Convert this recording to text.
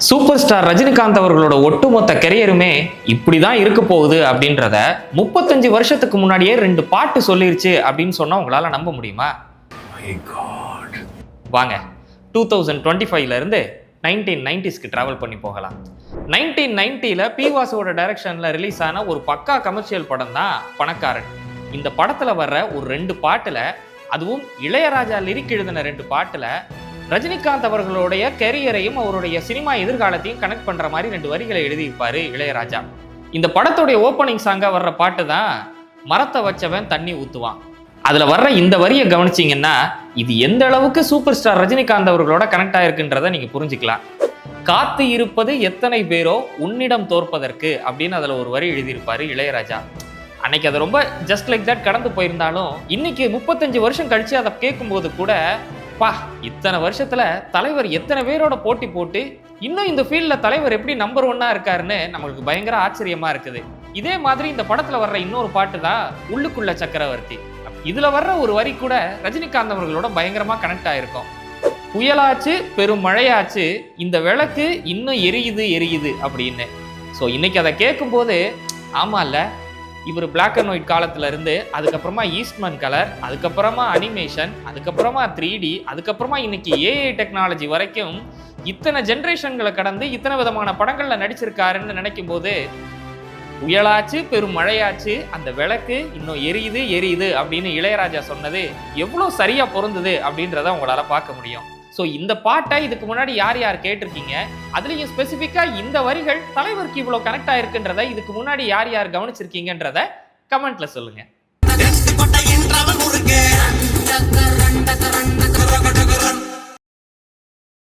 Super star Rajinikanth அவர்களோட ஒட்டுமொத்த கெரியருமே இப்படிதான் இருக்க போகுது அப்படின்றத 35 வருஷத்துக்கு முன்னாடியே 2 பாட்டு சொல்லிருச்சு அப்படின்னு சொன்னா உங்களால நம்ப முடியுமா? வாங்க 2025ல இருந்து 1990ஸ்க்கு டிராவல் பண்ணி போகலாம். 1990ல பி வாசுவோட டைரக்ஷன்ல ரிலீஸ் ஆன ஒரு பக்கா கமர்ஷியல் படம் தான் பணக்காரன். இந்த படத்துல வர்ற ஒரு 2 பாட்டுல, அதுவும் இளையராஜா லிரிக் எழுதின 2 பாட்டுல ரஜினிகாந்த் அவர்களுடைய கெரியரையும் அவருடைய சினிமா எதிர்காலத்தையும் கனெக்ட் பண்ற மாதிரி 2 வரிகளை எழுதியிருப்பாரு இளையராஜா. இந்த படத்துடைய ஓப்பனிங் சாங்கா வர்ற பாட்டு தான் மரத்தை வச்சவன் தண்ணி ஊத்துவான். அதுல வர்ற இந்த வரியை கவனிச்சிங்கன்னா இது எந்த அளவுக்கு சூப்பர் ஸ்டார் ரஜினிகாந்த் அவர்களோட கனெக்ட் ஆயிருக்குன்றதை நீங்க புரிஞ்சுக்கலாம். காத்து இருப்பது எத்தனை பேரோ உன்னிடம் தோற்பதற்கு அப்படின்னு அதுல ஒரு வரி எழுதியிருப்பாரு இளையராஜா. அன்னைக்கு அது ரொம்ப ஜஸ்ட் லைக் தட் கடந்து போயிருந்தாலும் இன்னைக்கு 35 வருஷம் கழிச்சு அதை கேட்கும்போது கூட இத்தனை வருஷத்துல தலைவர் எத்தனை பேரோட போட்டி போட்டு இன்னும் இந்த ஃபீல்ட்ல தலைவர் எப்படி நம்பர் 1 இருக்காருன்னு நம்மளுக்கு பயங்கர ஆச்சரியமா இருக்குது. இதே மாதிரி இந்த படத்துல வர்ற இன்னொரு பாட்டு தான் உள்ளுக்குள்ள சக்கரவர்த்தி. இதுல வர்ற ஒரு வரி கூட ரஜினிகாந்த் அவர்களோட பயங்கரமா கனெக்ட் ஆயிருக்கும். புயலாச்சு பெரும் மழையாச்சு இந்த விளக்கு இன்னும் எரியுது அப்படின்னு. ஸோ இன்னைக்கு அதை கேட்கும்போது ஆமா இல்ல, இவர் பிளாக் அண்ட் ஒயிட் காலத்துல இருந்து அதுக்கப்புறமா ஈஸ்ட்மன் கலர், அதுக்கப்புறமா அனிமேஷன், அதுக்கப்புறமா 3D, அதுக்கப்புறமா இன்னைக்கு ஏஐ டெக்னாலஜி வரைக்கும் இத்தனை ஜென்ரேஷன்களை கடந்து இத்தனை விதமான படங்கள்ல நடிச்சிருக்காருன்னு நினைக்கும் போது புயலாச்சு பெரும் மழையாச்சு அந்த விளக்கு இன்னும் எரியுது அப்படின்னு இளையராஜா சொன்னது எவ்வளவு சரியா பொருந்தது அப்படின்றத உங்களால பார்க்க முடியும். ஸோ இந்த பாட்டை இதுக்கு முன்னாடி யார் கேட்டிருக்கீங்க, அதுலேயும் ஸ்பெசிஃபிக்காக இந்த வரிகள் தலைவருக்கு இவ்வளோ கனெக்ட் ஆயிருக்குன்றதை இதுக்கு முன்னாடி யார் கவனிச்சிருக்கீங்கன்றத கமெண்ட்ல சொல்லுங்க.